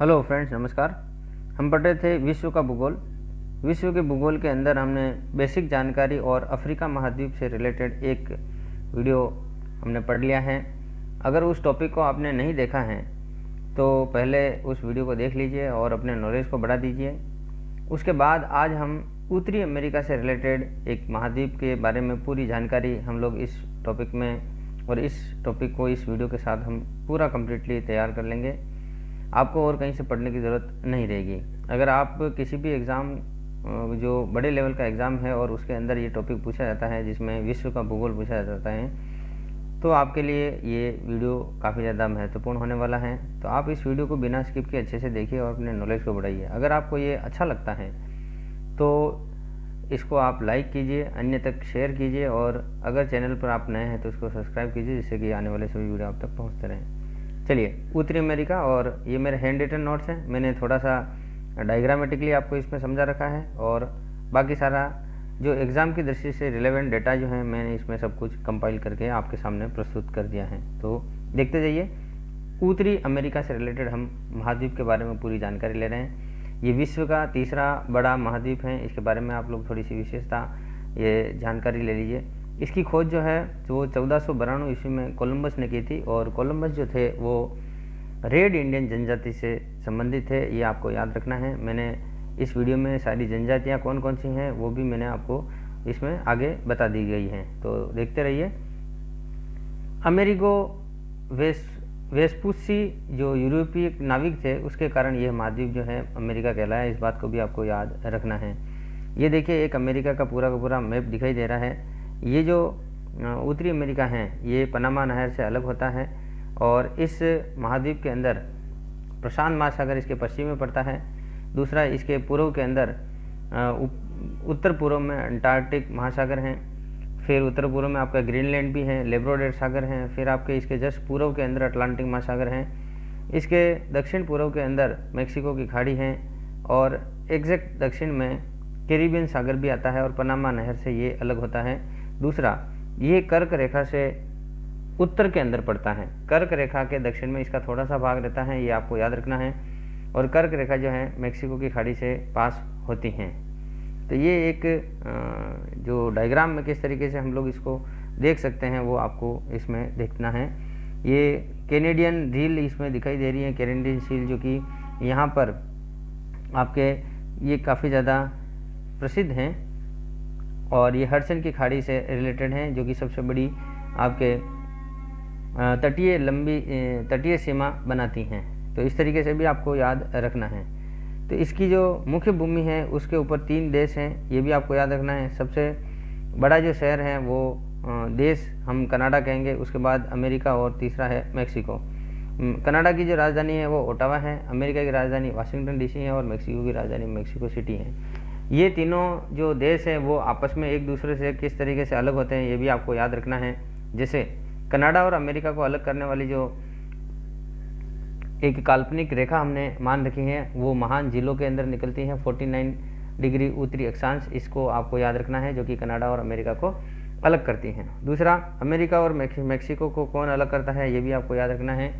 Hello friends, नमस्कार। हम पढ़ रहे थे विश्व का भूगोल। विश्व के भूगोल के अंदर हमने बेसिक जानकारी और अफ्रीका महाद्वीप से रिलेटेड एक वीडियो हमने पढ़ लिया है। अगर उस टॉपिक को आपने नहीं देखा है तो पहले उस वीडियो को देख लीजिए और अपने नॉलेज को बढ़ा दीजिए। उसके बाद आज हम उत्तरी अमेरिका से रिलेटेड एक महाद्वीप के बारे में पूरी जानकारी हम लोग इस टॉपिक में और इस टॉपिक को इस वीडियो के साथ हम पूरा कम्प्लीटली तैयार कर लेंगे। आपको और कहीं से पढ़ने की ज़रूरत नहीं रहेगी। अगर आप किसी भी एग्ज़ाम जो बड़े लेवल का एग्ज़ाम है और उसके अंदर ये टॉपिक पूछा जाता है जिसमें विश्व का भूगोल पूछा जाता है तो आपके लिए ये वीडियो काफ़ी ज़्यादा महत्वपूर्ण होने वाला है। तो आप इस वीडियो को बिना स्किप के अच्छे से देखिए और अपने नॉलेज को बढ़ाइए। अगर आपको ये अच्छा लगता है तो इसको आप लाइक कीजिए, अन्य तक शेयर कीजिए और अगर चैनल पर आप नए हैं तो इसको सब्सक्राइब कीजिए जिससे कि आने वाले सभी वीडियो आप तक पहुँचते रहें। चलिए, उत्तरी अमेरिका, और ये मेरे हैंड रिटन नोट्स हैं। मैंने थोड़ा सा डायग्रामेटिकली आपको इसमें समझा रखा है और बाकी सारा जो एग्ज़ाम की दृष्टि से रिलेवेंट डेटा जो है मैंने इसमें सब कुछ कंपाइल करके आपके सामने प्रस्तुत कर दिया है। तो देखते जाइए। उत्तरी अमेरिका से रिलेटेड हम महाद्वीप के बारे में पूरी जानकारी ले रहे हैं। ये विश्व का तीसरा बड़ा महाद्वीप है। इसके बारे में आप लोग थोड़ी सी विशेषता ये जानकारी ले लीजिए। इसकी खोज जो है वो 1492 ईस्वी में कोलंबस ने की थी और कोलंबस जो थे वो रेड इंडियन जनजाति से संबंधित थे। ये आपको याद रखना है। मैंने इस वीडियो में सारी जनजातियाँ कौन कौन सी हैं वो भी मैंने आपको इसमें आगे बता दी गई हैं। तो देखते रहिए। अमेरिगो वेस्पुसी जो यूरोपीय नाविक थे उसके कारण यह महाद्वीप जो है अमेरिका कहलाया। इस बात को भी आपको याद रखना है। ये देखिए, एक अमेरिका का पूरा मैप दिखाई दे रहा है। ये जो उत्तरी अमेरिका है ये पनामा नहर से अलग होता है और इस महाद्वीप के अंदर प्रशांत महासागर इसके पश्चिम में पड़ता है। दूसरा, इसके पूर्व के अंदर उत्तर पूर्व में अंटार्कटिक महासागर हैं। फिर उत्तर पूर्व में आपका ग्रीनलैंड भी है, लेब्राडोर सागर हैं। फिर आपके इसके जस्ट पूर्व के अंदर अटलांटिक महासागर हैं। इसके दक्षिण पूर्व के अंदर मैक्सिको की खाड़ी हैं और एग्जैक्ट दक्षिण में कैरिबियन सागर भी आता है और पनामा नहर से ये अलग होता है। दूसरा, ये कर्क रेखा से उत्तर के अंदर पड़ता है। कर्क रेखा के दक्षिण में इसका थोड़ा सा भाग रहता है, ये आपको याद रखना है। और कर्क रेखा जो है मैक्सिको की खाड़ी से पास होती हैं। तो ये एक जो डायग्राम में किस तरीके से हम लोग इसको देख सकते हैं वो आपको इसमें देखना है। ये कैनेडियन रील इसमें दिखाई दे रही है, कैनेडियन सील, जो कि यहाँ पर आपके ये काफ़ी ज़्यादा प्रसिद्ध हैं और ये हडसन की खाड़ी से रिलेटेड हैं जो कि सबसे बड़ी आपके तटीय सीमा बनाती हैं। तो इस तरीके से भी आपको याद रखना है। तो इसकी जो मुख्य भूमि है उसके ऊपर 3 देश हैं, ये भी आपको याद रखना है। सबसे बड़ा जो शहर है वो देश हम कनाडा कहेंगे, उसके बाद अमेरिका और तीसरा है मैक्सिको। कनाडा की जो राजधानी है वो ओटावा है, अमेरिका की राजधानी वाशिंगटन डीसी है और मैक्सिको की राजधानी मैक्सिको सिटी है। ये तीनों जो देश हैं वो आपस में एक दूसरे से किस तरीके से अलग होते हैं ये भी आपको याद रखना है। जैसे कनाडा और अमेरिका को अलग करने वाली जो एक काल्पनिक रेखा हमने मान रखी है वो महान झीलों के अंदर निकलती है 49 डिग्री उत्तरी अक्षांश, इसको आपको याद रखना है, जो कि कनाडा और अमेरिका को अलग करती हैं। दूसरा, अमेरिका और मैक्सिको को कौन अलग करता है ये भी आपको याद रखना है।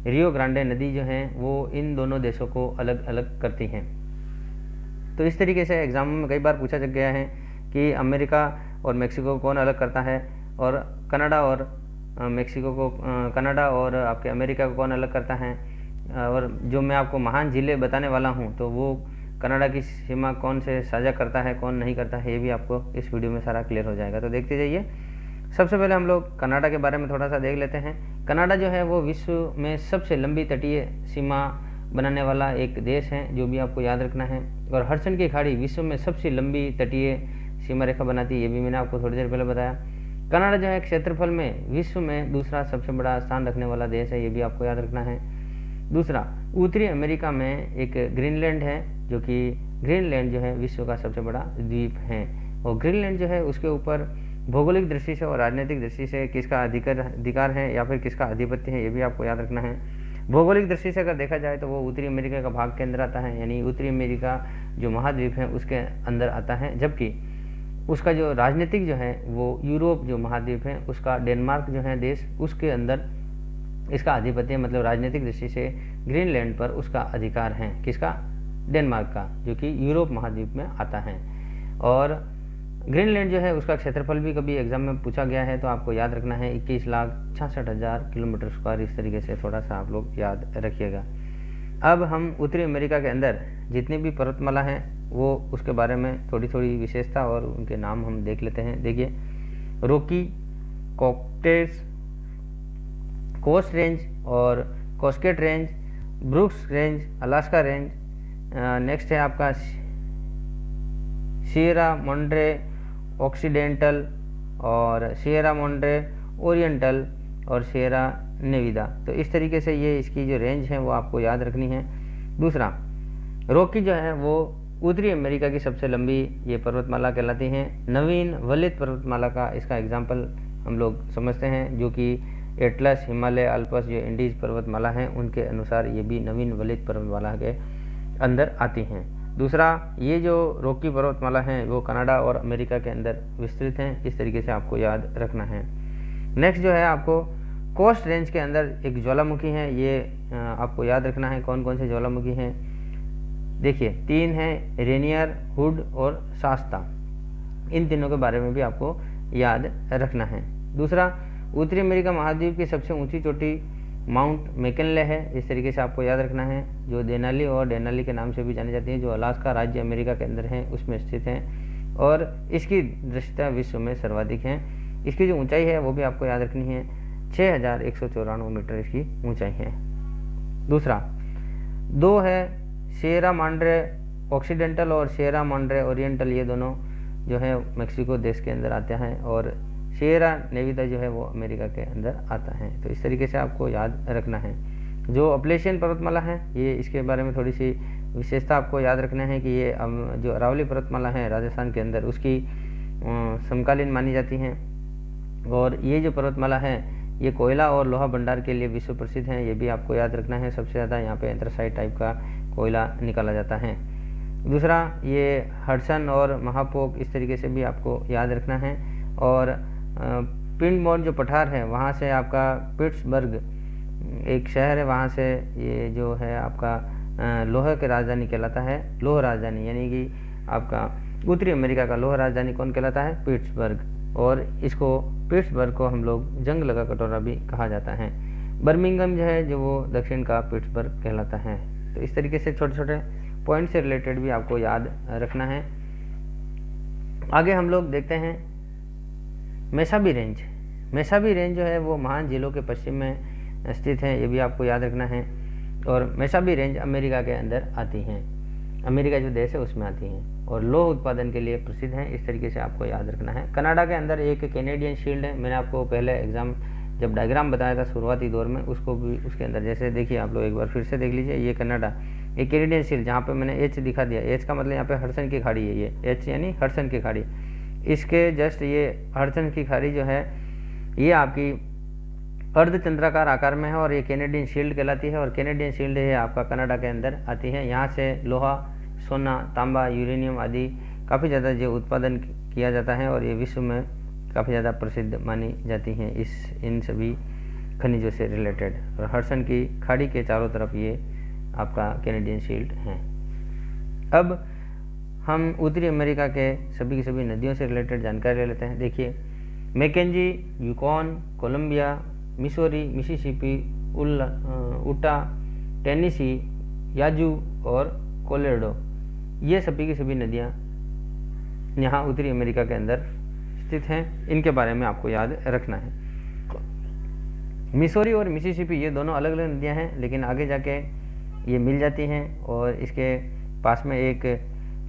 रियो ग्रांडे नदी जो है वो इन दोनों देशों को अलग अलग करती हैं। तो इस तरीके से एग्जामों में कई बार पूछा गया है कि अमेरिका और मैक्सिको को कौन अलग करता है और कनाडा और मैक्सिको को कनाडा और आपके अमेरिका को कौन अलग करता है। और जो मैं आपको महान झीलें बताने वाला हूँ तो वो कनाडा की सीमा कौन से साझा करता है कौन नहीं करता है ये भी आपको इस वीडियो में सारा क्लियर हो जाएगा। तो देखते जाइए। सबसे पहले हम लोग कनाडा के बारे में थोड़ा सा देख लेते हैं। कनाडा जो है वो विश्व में सबसे लंबी तटीय सीमा बनाने वाला एक देश है, जो भी आपको याद रखना है। और हडसन की खाड़ी विश्व में सबसे लंबी तटीय सीमा रेखा बनाती है, ये भी मैंने आपको थोड़ी देर पहले बताया। कनाडा जो है क्षेत्रफल में विश्व में दूसरा सबसे बड़ा स्थान रखने वाला देश है, ये भी आपको याद रखना है। दूसरा, उत्तरी अमेरिका में एक ग्रीनलैंड है, जो कि ग्रीनलैंड जो है विश्व का सबसे बड़ा द्वीप है। और ग्रीनलैंड जो है उसके ऊपर भौगोलिक दृष्टि से और राजनीतिक दृष्टि से किसका अधिकार है या फिर किसका आधिपत्य है ये भी आपको याद रखना है। भौगोलिक दृष्टि से अगर देखा जाए तो वो उत्तरी अमेरिका का भाग के अंदर आता है, यानी उत्तरी अमेरिका जो महाद्वीप है उसके अंदर आता है, जबकि उसका जो राजनीतिक जो है वो यूरोप जो महाद्वीप है उसका डेनमार्क जो है देश उसके अंदर इसका आधिपत्य मतलब राजनीतिक दृष्टि से ग्रीनलैंड पर उसका अधिकार है। किसका? डेनमार्क का, जो कि यूरोप महाद्वीप में आता है। और ग्रीनलैंड जो है उसका क्षेत्रफल भी कभी एग्जाम में पूछा गया है, तो आपको याद रखना है 21,66,000 किलोमीटर स्क्वायर। इस तरीके से थोड़ा सा आप लोग याद रखिएगा। अब हम उत्तरी अमेरिका के अंदर जितनी भी पर्वतमाला हैं वो उसके बारे में थोड़ी थोड़ी विशेषता और उनके नाम हम देख लेते हैं। देखिए, रॉकी, कॉकटेल्स, कोस्ट रेंज और Cascade range, Brooks range, Alaska range, next है आपका सियरा मॉन्ट्रे ऑक्सीडेंटल और सियरा मॉन्ट्रे ओरिएंटल और सियरा नेविदा। तो इस तरीके से ये इसकी जो रेंज है वो आपको याद रखनी है। दूसरा, रॉकी जो है वो उत्तरी अमेरिका की सबसे लंबी ये पर्वतमाला कहलाती हैं। नवीन वलित पर्वतमाला का इसका एग्जाम्पल हम लोग समझते हैं, जो कि एटलस, हिमालय, अल्पस जो इंडीज पर्वतमाला हैं उनके अनुसार ये भी नवीन वलित पर्वतमाला के अंदर आती हैं। दूसरा, ये जो रॉकी पर्वतमाला हैं वो कनाडा और अमेरिका के अंदर विस्तृत हैं। इस तरीके से आपको याद रखना है। नेक्स्ट जो है आपको कोस्ट रेंज के अंदर एक ज्वालामुखी है, ये आपको याद रखना है कौन कौन से ज्वालामुखी हैं। देखिए, 3 हैं, रेनियर, हुड और शास्ता। इन तीनों के बारे में भी आपको याद रखना है। दूसरा, उत्तरी अमेरिका महाद्वीप की सबसे ऊंची चोटी माउंट मैकिनले है। इस तरीके से आपको याद रखना है, जो देनाली और डेनाली के नाम से भी जानी जाती है, जो अलास्का राज्य अमेरिका के अंदर है उसमें स्थित हैं और इसकी दृश्यता विश्व में सर्वाधिक है। इसकी जो ऊंचाई है वो भी आपको याद रखनी है, 6,194 मीटर इसकी ऊंचाई है। दूसरा, 2 है सियरा मांड्रे ऑक्सीडेंटल और सियरा मांड्रे ओरिएंटल, ये दोनों जो है मेक्सिको देश के अंदर आते हैं और सियरा नेविदा जो है वो अमेरिका के अंदर आता है। तो इस तरीके से आपको याद रखना है। जो अपलेशियन पर्वतमाला है ये इसके बारे में थोड़ी सी विशेषता आपको याद रखना है कि ये जो अरावली पर्वतमाला है राजस्थान के अंदर उसकी समकालीन मानी जाती हैं। और ये जो पर्वतमाला है ये कोयला और लोहा भंडार के लिए विश्व प्रसिद्ध है, ये भी आपको याद रखना है। सबसे ज़्यादा यहाँ पे एंथ्रासाइट टाइप का कोयला निकाला जाता है। दूसरा, ये हडसन और महापोक, इस तरीके से भी आपको याद रखना है। और पिंडमोर जो पठार है वहाँ से आपका पिट्सबर्ग एक शहर है, वहाँ से ये जो है आपका लोहे की राजधानी कहलाता है। लोह राजधानी यानी कि आपका उत्तरी अमेरिका का लोह राजधानी कौन कहलाता है? पिट्सबर्ग। और इसको पिट्सबर्ग को हम लोग जंग लगा कटोरा भी कहा जाता है। बर्मिंघम जो है जो वो दक्षिण का पिट्सबर्ग कहलाता है। तो इस तरीके से छोटे छोटे पॉइंट से रिलेटेड भी आपको याद रखना है। आगे हम लोग देखते हैं मेसाबी रेंज। मेसाबी रेंज जो है वो महान झीलों के पश्चिम में स्थित है, ये भी आपको याद रखना है। और मेसाबी रेंज अमेरिका के अंदर आती हैं, अमेरिका जो देश है उसमें आती हैं और लोह उत्पादन के लिए प्रसिद्ध हैं। इस तरीके से आपको याद रखना है। कनाडा के अंदर एक कैनेडियन शील्ड है, मैंने आपको पहले एग्जाम जब डायग्राम बताया था शुरुआती दौर में, उसको भी उसके अंदर जैसे देखिए आप लोग एक बार फिर से देख लीजिए। ये कनाडा, ये कैनेडियन शील्ड जहाँ पे मैंने एच दिखा दिया, एच का मतलब यहाँ पे हडसन की खाड़ी है, ये एच यानी हडसन की खाड़ी। इसके जस्ट ये हडसन की खाड़ी जो है ये आपकी अर्धचंद्राकार आकार में है और ये कैनेडियन शील्ड कहलाती है। और कैनेडियन शील्ड है आपका कनाडा के अंदर आती है। यहाँ से लोहा, सोना, तांबा, यूरेनियम आदि काफ़ी ज़्यादा जो उत्पादन किया जाता है और ये विश्व में काफ़ी ज़्यादा प्रसिद्ध मानी जाती हैं इन सभी खनिजों से रिलेटेड। और हडसन की खाड़ी के चारों तरफ ये आपका कैनेडियन शील्ड हैं। अब हम उत्तरी अमेरिका के सभी की सभी नदियों से रिलेटेड जानकारी ले लेते हैं। देखिए, Mackenzie, Yukon, Columbia, Missouri, Mississippi, Utah, Tennessee, Yazoo और कोलोराडो, ये सभी की सभी नदियाँ यहाँ उत्तरी अमेरिका के अंदर स्थित हैं। इनके बारे में आपको याद रखना है। मिसोरी और मिसिसिपी ये दोनों अलग अलग नदियाँ हैं, लेकिन आगे जाके ये मिल जाती हैं और इसके पास में एक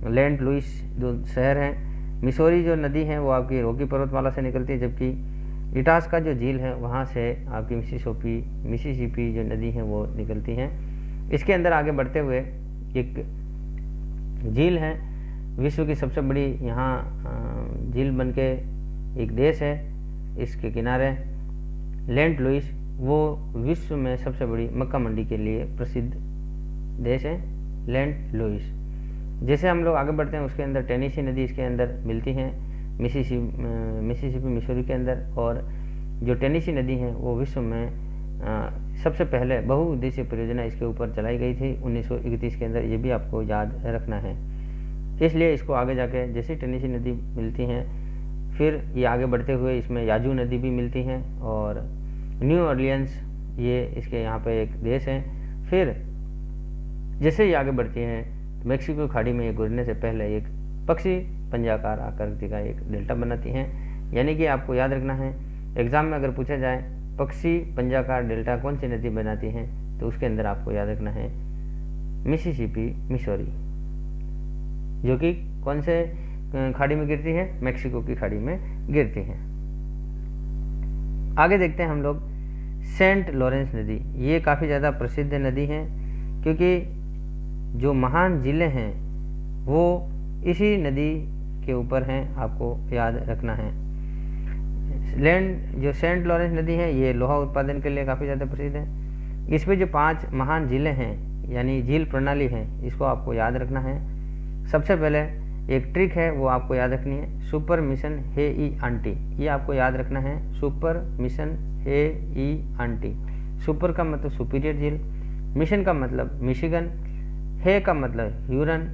लेंट लुइस जो शहर है। मिसोरी जो नदी है वो आपकी रॉकी पर्वतमाला से निकलती है, जबकि इटास्का जो झील है वहाँ से आपकी मिसिसिपी जो नदी है वो निकलती हैं। इसके अंदर आगे बढ़ते हुए एक झील है, विश्व की सबसे बड़ी यहाँ झील बनके एक देश है इसके किनारे, लेंट लुइस, वो विश्व में सबसे बड़ी मक्का मंडी के लिए प्रसिद्ध देश है लेंट लुइस। जैसे हम लोग आगे बढ़ते हैं उसके अंदर टेनेसी नदी इसके अंदर मिलती हैं, मिसिसिपी मिसोरी के अंदर। और जो टेनेसी नदी है वो विश्व में सबसे पहले बहुउद्देशीय परियोजना इसके ऊपर चलाई गई थी 1931 के अंदर, ये भी आपको याद रखना है। इसलिए इसको आगे जाके जैसे टेनेसी नदी मिलती हैं, फिर ये आगे बढ़ते हुए इसमें याजू नदी भी मिलती हैं, और न्यू ऑर्लियंस ये इसके यहाँ पे एक देश है। फिर जैसे ये आगे बढ़ती हैं मैक्सिको खाड़ी में ये गुजरने से पहले एक पक्षी पंजाकार आकृति का एक डेल्टा बनाती हैं। यानी कि आपको याद रखना है, एग्जाम में अगर पूछा जाए पक्षी पंजाकार डेल्टा कौन सी नदी बनाती हैं, तो उसके अंदर आपको याद रखना है मिसिसिपी मिसौरी, जो कि कौन से खाड़ी में गिरती है, मैक्सिको की खाड़ी में गिरती है। आगे देखते हैं हम लोग सेंट लॉरेंस नदी। ये काफ़ी ज़्यादा प्रसिद्ध नदी है, क्योंकि जो महान जिले हैं वो इसी नदी के ऊपर हैं, आपको याद रखना है। जो सेंट लॉरेंस नदी है ये लोहा उत्पादन के लिए काफ़ी ज़्यादा प्रसिद्ध है। इस पे जो 5 महान जिले हैं यानी झील प्रणाली है, इसको आपको याद रखना है। सबसे पहले एक ट्रिक है वो आपको याद रखनी है, सुपर मिशन हे ई आंटी, ये आपको याद रखना है। सुपर मिशन हे ई आंटी, सुपर का मतलब सुपीरियर झील, मिशन का मतलब मिशिगन, हे का मतलब ह्यूरन,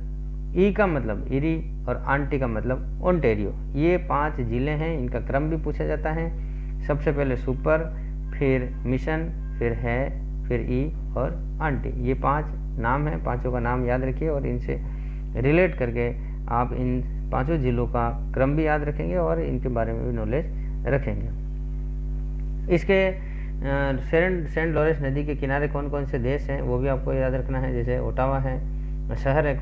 ई का मतलब इरी और आंटी का मतलब ओंटेरियो। ये 5 जिले हैं, इनका क्रम भी पूछा जाता है। सबसे पहले सुपर, फिर मिशन, फिर है, फिर ई और आंटी। ये 5 नाम हैं, पांचों का नाम याद रखिए और इनसे रिलेट करके आप इन 5 जिलों का क्रम भी याद रखेंगे और इनके बारे में भी नॉलेज रखेंगे। इसके सेंट लॉरेंस नदी के किनारे कौन कौन से देश हैं वो भी आपको याद रखना है। जैसे ओटावा है, शहर है,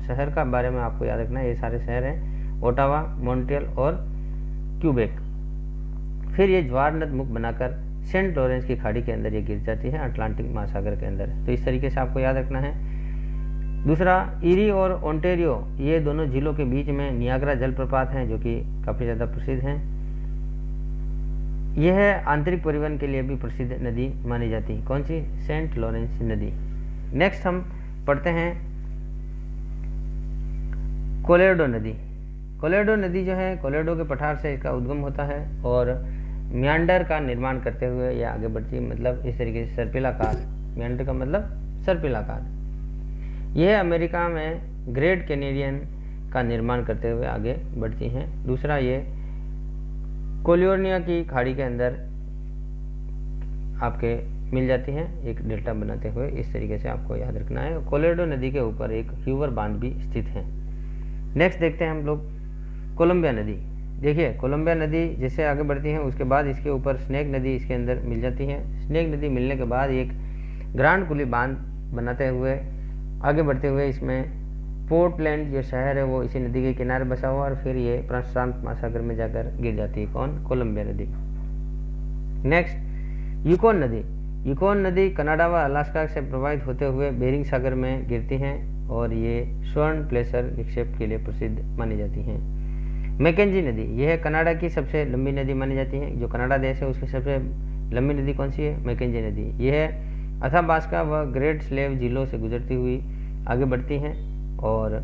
शहर का बारे में आपको याद रखना है, ये सारे शहर हैं ओटावा, मॉन्ट्रियल और क्यूबेक। फिर ये ज्वार नद मुख बनाकर सेंट लॉरेंस की खाड़ी के अंदर ये गिर जाती है, अटलांटिक महासागर के अंदर। तो इस तरीके से आपको याद रखना है। दूसरा, इरी और ओंटेरियो, ये दोनों जिलों के बीच में नियाग्रा जलप्रपात हैं, जो कि काफ़ी ज़्यादा प्रसिद्ध हैं। यह आंतरिक परिवहन के लिए भी प्रसिद्ध नदी मानी जाती है। कौन सी? सेंट लॉरेंस नदी। नेक्स्ट हम पढ़ते हैं कोलोराडो नदी। कोलोराडो नदी जो है, कोलोराडो के पठार से इसका उद्गम होता है और म्यांडर का निर्माण करते हुए यह आगे बढ़ती है, मतलब इस तरीके से सर्पिलाकार। म्यांडर का मतलब सर्पिलाकार। यह अमेरिका में ग्रेट कैनेडियन का निर्माण करते हुए आगे बढ़ती हैं। दूसरा, ये कैलिफोर्निया की खाड़ी के अंदर आपके मिल जाती हैं, एक डेल्टा बनाते हुए। इस तरीके से आपको याद रखना है। कोलोराडो नदी के ऊपर एक ह्यूवर बांध भी स्थित है। नेक्स्ट देखते हैं हम लोग कोलंबिया नदी। देखिए, कोलंबिया नदी जैसे आगे बढ़ती है उसके बाद इसके ऊपर स्नेक नदी इसके अंदर मिल जाती है। स्नेक नदी मिलने के बाद एक ग्रांड कुली बांध बनाते हुए आगे बढ़ते हुए इसमें पोर्टलैंड जो शहर है वो इसी नदी के किनारे बसा हुआ और फिर ये प्रशांत महासागर में जाकर गिर जाती है। कौन? कोलंबिया नदी। नेक्स्ट, यूकोन नदी। यूकोन नदी कनाडा व अलास्का से प्रवाहित होते हुए बेरिंग सागर में गिरती हैं और ये स्वर्ण प्लेसर निक्षेप के लिए प्रसिद्ध मानी जाती हैं। मैकेंजी नदी, यह कनाडा की सबसे लंबी नदी मानी जाती है। जो कनाडा देश है उसकी सबसे लंबी नदी कौन सी है? मैकेंजी नदी। यह अथाबास्का व ग्रेट स्लेव झीलों से गुजरती हुई आगे बढ़ती हैं और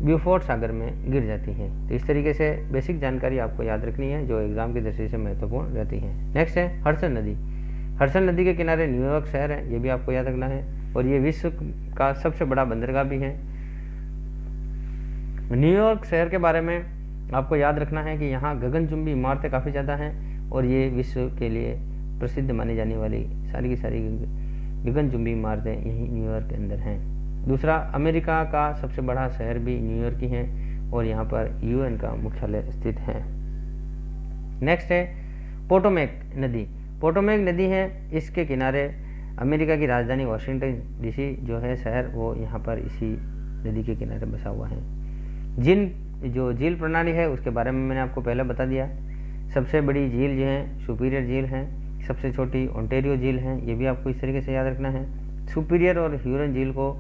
ब्यूफोर्ट सागर में गिर जाती हैं। तो इस तरीके से बेसिक जानकारी आपको याद रखनी है जो एग्जाम की दृष्टि से महत्वपूर्ण रहती है। नेक्स्ट है हडसन नदी। हडसन नदी के किनारे न्यूयॉर्क शहर है, ये भी आपको याद रखना है और ये विश्व का सबसे बड़ा बंदरगाह भी है। न्यूयॉर्क शहर के बारे में आपको याद रखना है कि यहाँ गगनचुंबी इमारतें काफ़ी ज़्यादा हैं और ये विश्व के लिए प्रसिद्ध मानी जाने वाली सारी की सारी गगनचुंबी इमारतें यही न्यूयॉर्क के अंदर हैं। दूसरा, अमेरिका का सबसे बड़ा शहर भी न्यूयॉर्क ही है और यहाँ पर यूएन का मुख्यालय स्थित है। नेक्स्ट है पोटोमैक नदी। पोटोमैक नदी है, इसके किनारे अमेरिका की राजधानी वाशिंगटन डीसी जो है शहर, वो यहाँ पर इसी नदी के किनारे बसा हुआ है। जो झील प्रणाली है उसके बारे में मैंने आपको पहले बता दिया। सबसे बड़ी झील जो है सुपीरियर झील है, सबसे छोटी ओंटेरियो झील है, ये भी आपको इस तरीके से याद रखना है। सुपीरियर और ह्यूरन झील को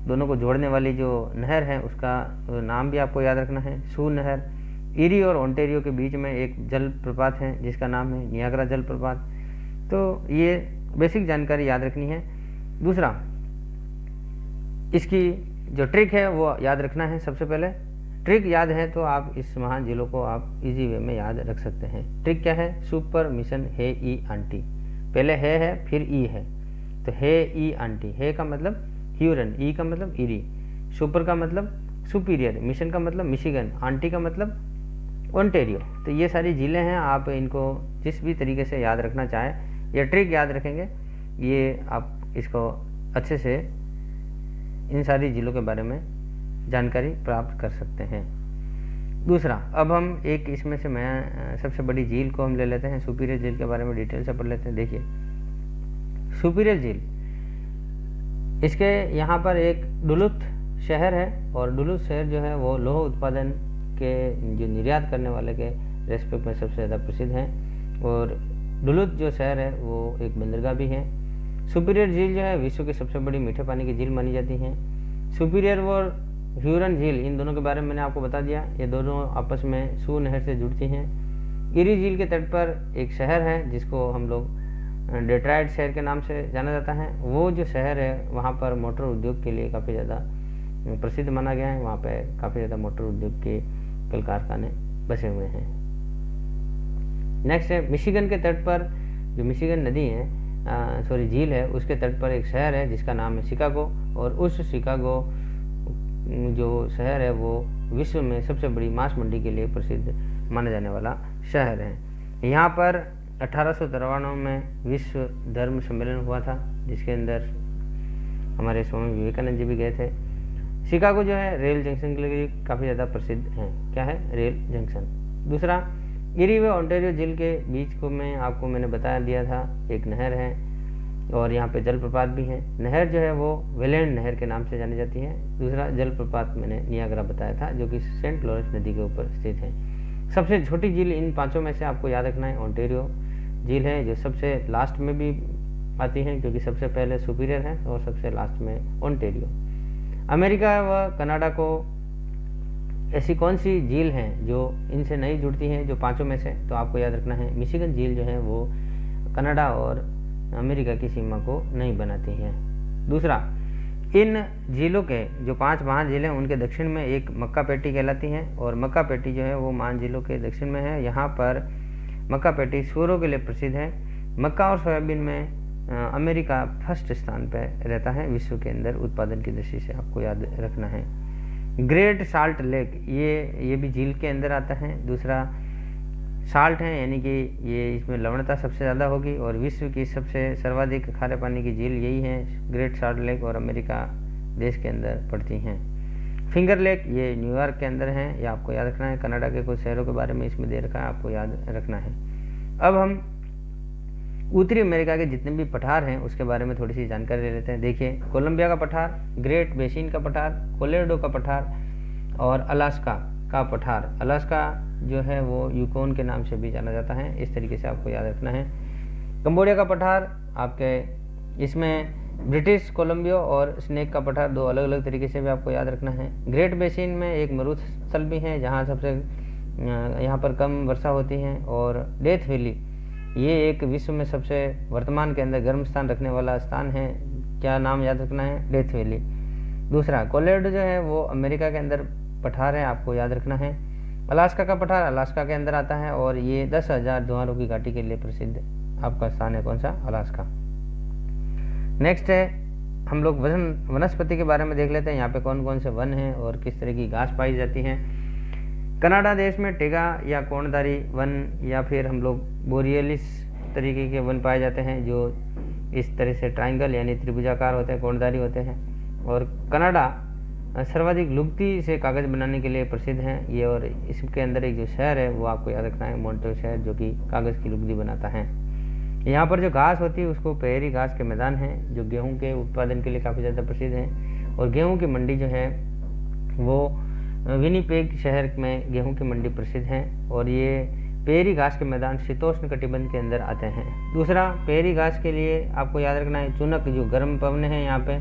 दोनों को जोड़ने वाली जो नहर है उसका नाम भी आपको याद रखना है, सू नहर। इरी और ओंटेरियो के बीच में एक जल प्रपात है जिसका नाम है नियाग्रा जल प्रपात। तो ये बेसिक जानकारी याद रखनी है। दूसरा, इसकी जो ट्रिक है वो याद रखना है। सबसे पहले ट्रिक याद है तो आप इस महान जिलों को आप इजी वे में याद रख सकते हैं। ट्रिक क्या है? सुपर मिशन है ई आंटी। पहले है फिर ई है, तो हे ई आंटी, हे का मतलब ह्यूरन, ई का मतलब इरी, सुपर का मतलब सुपीरियर, मिशन का मतलब मिशिगन, आंटी का मतलब ओंटेरियो। तो ये सारी ज़िलें हैं, आप इनको जिस भी तरीके से याद रखना चाहें, ये ट्रिक याद रखेंगे, ये आप इसको अच्छे से इन सारी ज़िलों के बारे में जानकारी प्राप्त कर सकते हैं। दूसरा, अब हम एक इसमें से मैं सबसे बड़ी झील को हम ले लेते हैं, सुपीरियर झील के बारे में डिटेल से पढ़ लेते हैं। देखिए सुपीरियर झील, इसके यहाँ पर एक डुलुथ शहर है, और डुलुथ शहर जो है वो लोह उत्पादन के जो निर्यात करने वाले के रेस्पेक्ट में सबसे ज़्यादा प्रसिद्ध है, और डुलुथ जो शहर है वो एक बंदरगाह भी है। सुपीरियर झील जो है विश्व की सबसे बड़ी मीठे पानी की झील मानी जाती है। सुपीरियर और ह्यूरन झील, इन दोनों के बारे में मैंने आपको बता दिया, ये दोनों आपस में सू नहर से जुड़ती हैं। इरी झील के तट पर एक शहर है जिसको हम लोग डेट्रॉइट शहर के नाम से जाना जाता है। वो जो शहर है वहाँ पर मोटर उद्योग के लिए काफ़ी ज़्यादा प्रसिद्ध माना गया है, वहाँ पे काफ़ी ज़्यादा मोटर उद्योग के कल कारखाने बसे हुए हैं। नेक्स्ट है मिशिगन के तट पर, जो मिशिगन नदी है झील है, उसके तट पर एक शहर है जिसका नाम है शिकागो, और उस शिकागो जो शहर है वो विश्व में सबसे बड़ी मांस मंडी के लिए प्रसिद्ध माना जाने वाला शहर है। यहाँ पर 1893 में विश्व धर्म सम्मेलन हुआ था, जिसके अंदर हमारे स्वामी विवेकानंद जी भी गए थे। शिकागो जो है रेल जंक्शन के लिए काफ़ी ज़्यादा प्रसिद्ध है। क्या है? Rail junction. दूसरा, इरी व ओंटारियो झील के बीच को मैंने बता दिया था, एक नहर है और यहाँ पे जलप्रपात भी है। नहर जो है वो वेलेंड नहर के नाम से जानी जाती है। दूसरा जलप्रपात मैंने नियाग्रा बताया था, जो कि सेंट लॉरेंस नदी के ऊपर स्थित है। सबसे छोटी झील इन पांचों में से आपको याद रखना है ओंटारियो झील है, जो सबसे लास्ट में भी आती है, क्योंकि सबसे पहले सुपीरियर है और सबसे लास्ट में ओंटारियो। अमेरिका व कनाडा को ऐसी कौन सी झील हैं जो इनसे नहीं जुड़ती हैं, जो पांचों में से? तो आपको याद रखना है मिशिगन झील जो है वो कनाडा और अमेरिका की सीमा को नहीं बनाती है। दूसरा, इन झीलों के जो 5 महान झीलें उनके दक्षिण में एक मक्का पेटी कहलाती हैं, और मक्का पेटी जो है वो महान झीलों के दक्षिण में है। यहाँ पर मक्का पेटी सूअरों के लिए प्रसिद्ध है। मक्का और सोयाबीन में अमेरिका फर्स्ट स्थान पर रहता है विश्व के अंदर उत्पादन की दृष्टि से, आपको याद रखना है। ग्रेट साल्ट लेक, ये भी झील के अंदर आता है। दूसरा, साल्ट है, यानी कि ये इसमें लवणता सबसे ज़्यादा होगी, और विश्व की सबसे सर्वाधिक खारे पानी की झील यही है, ग्रेट साल्ट लेक, और अमेरिका देश के अंदर पड़ती हैं। फिंगर लेक, ये न्यूयॉर्क के अंदर है, ये आपको याद रखना है। कनाडा के कुछ शहरों के बारे में इसमें दे रखा है, आपको याद रखना है। अब हम उत्तरी अमेरिका के जितने भी पठार हैं उसके बारे में थोड़ी सी जानकारी ले लेते हैं। देखिए, कोलंबिया का पठार, ग्रेट बेसिन का पठार, कोलोराडो का पठार और अलास्का का पठार। अलास्का जो है वो यूकोन के नाम से भी जाना जाता है, इस तरीके से आपको याद रखना है। कंबोडिया का पठार, आपके इसमें ब्रिटिश कोलंबिया और स्नेक का पठार, दो अलग अलग तरीके से भी आपको याद रखना है। ग्रेट बेसिन में एक मरुस्थल भी है जहाँ यहाँ पर कम वर्षा होती है, और डेथ वैली ये एक विश्व में सबसे वर्तमान के अंदर गर्म स्थान रखने वाला स्थान है। क्या नाम याद रखना है? Death valley. दूसरा, कोलोराडो जो है वो अमेरिका के अंदर पठार है, आपको याद रखना है। अलास्का का पठार अलास्का के अंदर आता है, और ये 10,000 धुआंरों की घाटी के लिए प्रसिद्ध आपका स्थान है। कौन सा? अलास्का। नेक्स्ट है, हम लोग वनस्पति के बारे में देख लेते हैं। यहाँ पे कौन कौन से वन हैं और किस तरह की घास पाई जाती है। कनाडा देश में टेगा या कोणधारी वन या फिर हम लोग बोरियलिस तरीके के वन पाए जाते हैं, जो इस तरह से ट्रायंगल यानी त्रिभुजाकार होते हैं, कोणधारी होते हैं। और कनाडा सर्वाधिक लुगदी से कागज़ बनाने के लिए प्रसिद्ध है ये, और इसके अंदर एक जो शहर है वो आपको याद रखना है, मोंट्रियल शहर, जो कि कागज़ की लुगदी बनाता है। यहाँ पर जो घास होती है उसको प्रेरी घास के मैदान हैं, जो गेहूँ के उत्पादन के लिए काफ़ी ज़्यादा प्रसिद्ध हैं। और गेहूँ की मंडी जो है वो विनिपेग शहर में गेहूं की मंडी प्रसिद्ध है, और ये पेरी घास के मैदान शीतोष्ण कटिबंध के अंदर आते हैं। दूसरा, पेरी घास के लिए आपको याद रखना है चुनक, जो गर्म पवन है यहाँ पे,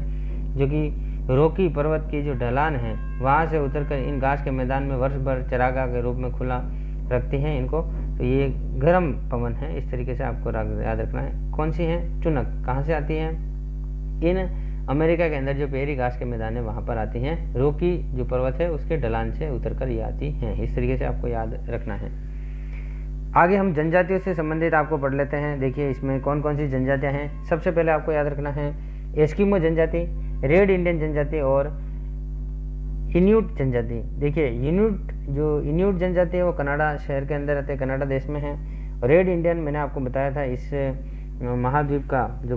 जो कि रोकी पर्वत की जो ढलान है वहाँ से उतरकर इन घास के मैदान में वर्ष भर चरागाह के रूप में खुला रखती हैं इनको, तो ये गर्म पवन है। इस तरीके से आपको याद रखना है। कौन सी है? चुनक। कहाँ से आती है? इन अमेरिका के अंदर जो पेरी घास के मैदान है वहाँ पर आती हैं। रोकी जो पर्वत है उसके ढलान से उतरकर ये आती हैं। इस तरीके से आपको याद रखना है। आगे हम जनजातियों से संबंधित आपको पढ़ लेते हैं। देखिए इसमें कौन कौन सी जनजातियां हैं। सबसे पहले आपको याद रखना है एस्किमो जनजाति, रेड इंडियन जनजाति और इन्यूट जनजाति। देखिए इन्यूट जनजाति है वो कनाडा शहर के अंदर रहते हैं, कनाडा देश में है। रेड इंडियन मैंने आपको बताया था इस महाद्वीप का जो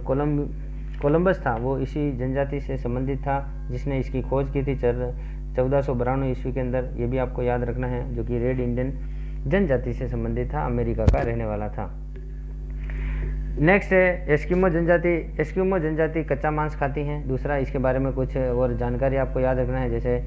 कोलंबस था वो इसी जनजाति से संबंधित था, जिसने इसकी खोज की थी 1492 ईस्वी के अंदर। ये भी आपको याद रखना है, जो कि रेड इंडियन जनजाति से संबंधित था, अमेरिका का रहने वाला था। नेक्स्ट है एस्किमो जनजाति। एस्किमो जनजाति कच्चा मांस खाती हैं। दूसरा इसके बारे में कुछ और जानकारी आपको याद रखना है, जैसे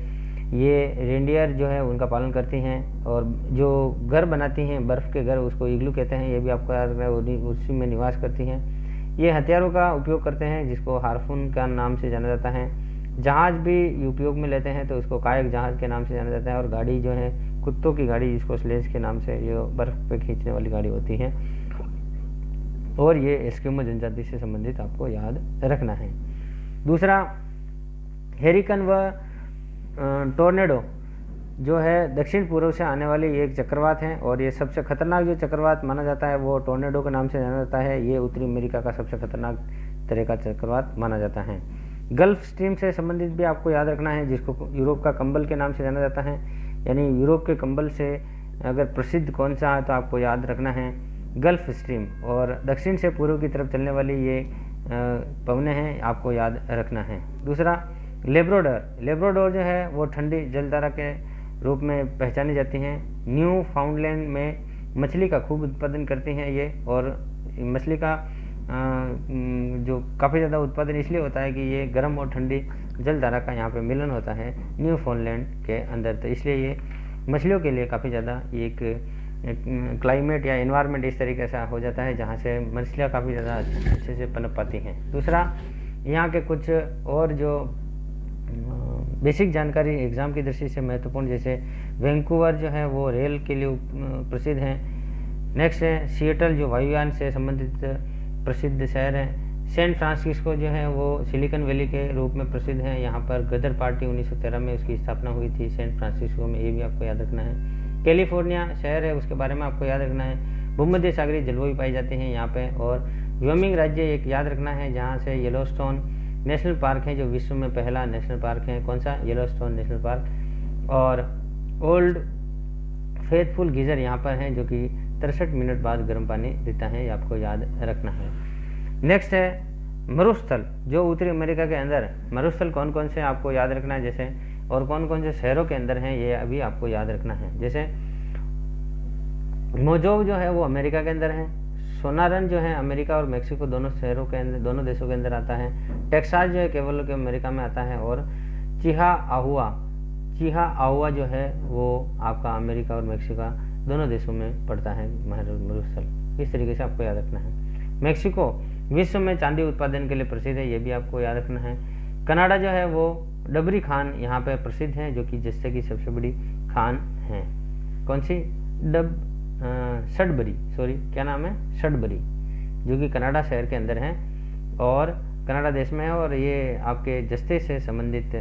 ये रेंडियर जो है उनका पालन करती हैं, और जो घर बनाती हैं बर्फ़ के घर उसको इग्लू कहते हैं, ये भी आपको याद रखना है, उसी में निवास करती हैं। ये हथियारों का उपयोग करते हैं जिसको हार्पून का नाम से जाना जाता है। जहाज भी उपयोग में लेते हैं तो उसको कायक जहाज के नाम से जाना जाता है। और गाड़ी जो है कुत्तों की गाड़ी जिसको स्लेज के नाम से जो बर्फ़ पे खींचने वाली गाड़ी होती है, और ये एस्किमो जनजाति से संबंधित आपको याद रखना है। दूसरा हेरिकन व टोर्नेडो जो है दक्षिण पूर्व से आने वाली एक चक्रवात है, और ये सबसे खतरनाक जो चक्रवात माना जाता है वो टोर्नेडो के नाम से जाना जाता है। ये उत्तरी अमेरिका का सबसे खतरनाक तरह का चक्रवात माना जाता है। गल्फ स्ट्रीम से संबंधित भी आपको याद रखना है, जिसको यूरोप का कंबल के नाम से जाना जाता है। यानी यूरोप के कंबल से अगर प्रसिद्ध कौन सा है तो आपको याद रखना है गल्फ स्ट्रीम। और दक्षिण से पूर्व की तरफ चलने वाली ये पवनें हैं, आपको याद रखना है। दूसरा लेब्राडोर जो है वो ठंडी जलधारा के रूप में पहचानी जाती हैं। न्यू फाउंडलैंड में मछली का खूब उत्पादन करती हैं ये, और मछली का जो काफ़ी ज़्यादा उत्पादन इसलिए होता है कि ये गर्म और ठंडी जलधारा का यहाँ पे मिलन होता है न्यू फाउंडलैंड के अंदर, तो इसलिए ये मछलियों के लिए काफ़ी ज़्यादा एक क्लाइमेट या एनवायरनमेंट इस तरीके से हो जाता है जहाँ से मछलियाँ काफ़ी ज़्यादा अच्छे से पनप पाती हैं। दूसरा यहाँ के कुछ और जो बेसिक जानकारी एग्ज़ाम की दृष्टि से महत्वपूर्ण, जैसे वैंकूवर जो है वो रेल के लिए प्रसिद्ध है। नेक्स्ट है सिएटल जो वायुयान से संबंधित प्रसिद्ध शहर है। सैन फ्रांसिस्को जो है वो सिलिकॉन वैली के रूप में प्रसिद्ध है। यहाँ पर गदर पार्टी 1913 में उसकी स्थापना हुई थी सैन फ्रांसिस्को में, ये भी आपको याद रखना है। कैलिफोर्निया शहर है, उसके बारे में आपको याद रखना है। भूमध्य सागरीय जलवायु पाई जाती है यहाँ पे। और व्योमिंग राज्य एक याद रखना है, जहाँ से येलोस्टोन नेशनल पार्क है जो विश्व में पहला नेशनल पार्क है। कौन सा? Yellowstone national park. और ओल्ड फेथफुल गीज़र यहाँ पर हैं जो कि 63 मिनट बाद गर्म पानी देता है, ये आपको याद रखना है। नेक्स्ट है मरुस्थल जो उत्तरी अमेरिका के अंदर, मरुस्थल कौन कौन से आपको याद रखना है जैसे, और कौन कौन से शहरों के अंदर हैं ये अभी आपको याद रखना है। जैसे मोजोव जो है वो अमेरिका के अंदर है। सोनारन जो है अमेरिका और मेक्सिको दोनों शहरों के अंदर, दोनों देशों के अंदर आता है। टेक्सास जो है केवल के अमेरिका में आता है। और चिहाआहुआ जो है वो आपका अमेरिका और मेक्सिको दोनों देशों में पड़ता है मरुस्थल। इस तरीके से आपको याद रखना है। मेक्सिको विश्व में चांदी उत्पादन के लिए प्रसिद्ध है, ये भी आपको याद रखना है। कनाडा जो है वो डबरी खान यहाँ पे प्रसिद्ध है, जो कि जस्ते की सबसे बड़ी खान है। कौन सी? सडबरी, सॉरी क्या नाम है? सडबरी, जो कि कनाडा शहर के अंदर है और कनाडा देश में है, और ये आपके जस्ते से संबंधित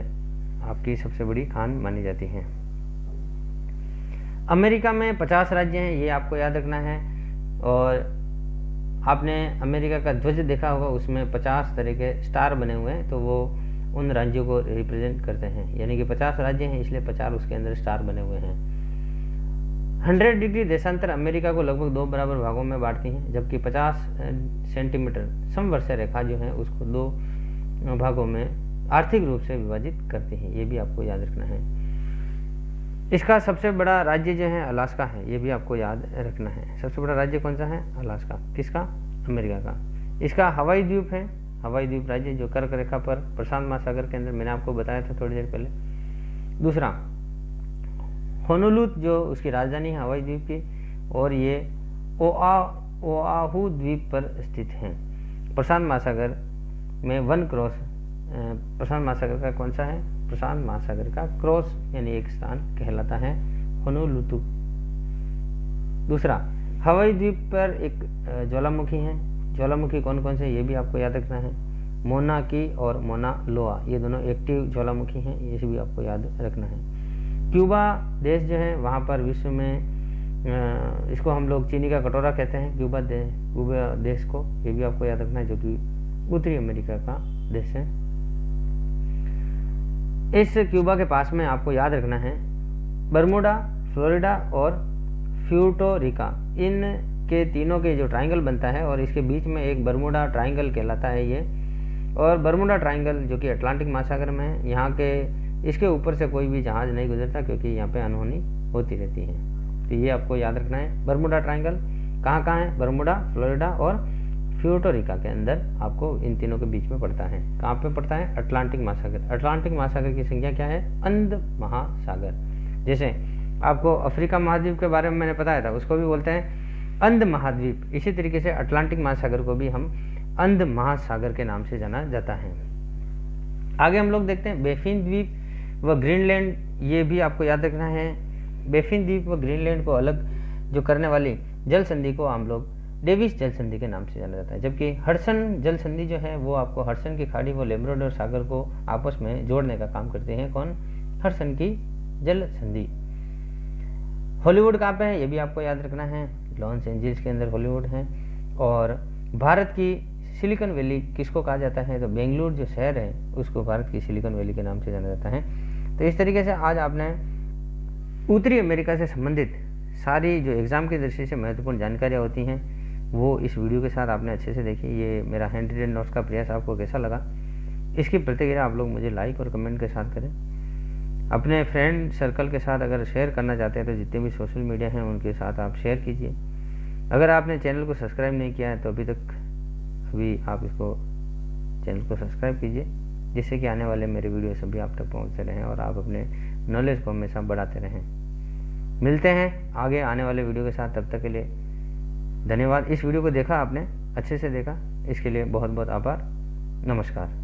आपकी सबसे बड़ी खान मानी जाती है। अमेरिका में 50 राज्य हैं, ये आपको याद रखना है। और आपने अमेरिका का ध्वज देखा होगा, उसमें 50 तरह के स्टार बने हुए हैं, तो वो उन राज्यों को रिप्रेजेंट करते हैं। यानी कि 50 राज्य हैं इसलिए 50 उसके अंदर स्टार बने हुए हैं। 100 डिग्री देशांतर अमेरिका को लगभग 2 बराबर भागों में बांटती हैं, जबकि 50 सेंटीमीटर समवर्षीय रेखा जो है उसको 2 भागों में आर्थिक रूप से विभाजित करती हैं, ये भी आपको याद रखना है। इसका सबसे बड़ा राज्य जो है अलास्का है, ये भी आपको याद रखना है। सबसे बड़ा राज्य कौन सा है? अलास्का। किसका? अमेरिका का। इसका हवाई द्वीप है, हवाई द्वीप राज्य जो कर्क रेखा पर प्रशांत महासागर के अंदर, मैंने आपको बताया था थोड़ी देर पहले। दूसरा होनोलुलु जो उसकी राजधानी है हवाई द्वीप की, और ये ओआहू द्वीप पर स्थित है। प्रशांत महासागर में 1 क्रॉस, प्रशांत महासागर का कौन सा है? प्रशांत महासागर का क्रॉस यानी एक स्थान कहलाता है होनोलुलु। दूसरा हवाई द्वीप पर एक ज्वालामुखी है। ज्वालामुखी कौन कौन से ये भी आपको याद रखना है। मोना की और मोना लोआ, ये दोनों एक्टिव ज्वालामुखी हैं, ये भी आपको याद रखना है। क्यूबा देश जो है वहाँ पर विश्व में इसको हम लोग चीनी का कटोरा कहते हैं, क्यूबा देश को, ये भी आपको याद रखना है, जो कि उत्तरी अमेरिका का देश है। इस क्यूबा के पास में आपको याद रखना है बरमूडा, फ्लोरिडा और प्यूर्टो रिका, इन के तीनों के जो ट्रायंगल बनता है और इसके बीच में एक बरमूडा ट्रायंगल कहलाता है ये। और बरमूडा ट्रायंगल जो कि अटलांटिक महासागर में है, यहाँ के इसके ऊपर से कोई भी जहाज़ नहीं गुजरता क्योंकि यहाँ पे अनहोनी होती रहती है। तो ये आपको याद रखना है। बरमूडा ट्रायंगल कहाँ कहाँ है? बरमूडा, फ्लोरिडा और प्यूर्टो रिका के अंदर आपको इन तीनों के बीच में पड़ता है। कहाँ पे पड़ता है? अटलांटिक महासागर। अटलांटिक महासागर की संख्या क्या है? अंध महासागर। जैसे आपको अफ्रीका महाद्वीप के बारे में मैंने बताया था, उसको भी बोलते हैं अंध महाद्वीप। इसी तरीके से अटलांटिक महासागर को भी हम अंध महासागर के नाम से जाना जाता है। आगे हम लोग देखते हैं बेफिन द्वीप व ग्रीनलैंड, ये भी आपको याद रखना है। बेफिन द्वीप व ग्रीनलैंड को अलग जो करने वाली जल संधि को हम लोग डेविस जल संधि के नाम से जाना जाता है। जबकि हडसन जल संधि जो है वो आपको हडसन की खाड़ी व लेब्राडोर सागर को आपस में जोड़ने का काम करते हैं। कौन? हडसन की जल संधि। हॉलीवुड कहाँ पे है? ये भी आपको याद रखना है। लॉस एंजल्स के अंदर हॉलीवुड है। और भारत की सिलिकॉन वैली किसको कहा जाता है? तो बेंगलुरु जो शहर है उसको भारत की सिलिकॉन वैली के नाम से जाना जाता है। तो इस तरीके से आज आपने उत्तरी अमेरिका से संबंधित सारी जो एग्ज़ाम की दृष्टि से महत्वपूर्ण जानकारियाँ होती हैं वो इस वीडियो के साथ आपने अच्छे से देखी। ये मेरा हैंड रिटन नोट्स का प्रयास आपको कैसा लगा, इसकी प्रतिक्रिया आप लोग मुझे लाइक और कमेंट के साथ करें। अपने फ्रेंड सर्कल के साथ अगर शेयर करना चाहते हैं तो जितने भी सोशल मीडिया हैं उनके साथ आप शेयर कीजिए। अगर आपने चैनल को सब्सक्राइब नहीं किया है तो अभी आप इसको चैनल को सब्सक्राइब कीजिए, जिससे कि आने वाले मेरे वीडियो सभी आप तक पहुंचते रहें और आप अपने नॉलेज को हमेशा बढ़ाते रहें। मिलते हैं आगे आने वाले वीडियो के साथ, तब तक के लिए धन्यवाद। इस वीडियो को देखा आपने, अच्छे से देखा, इसके लिए बहुत बहुत आभार। नमस्कार।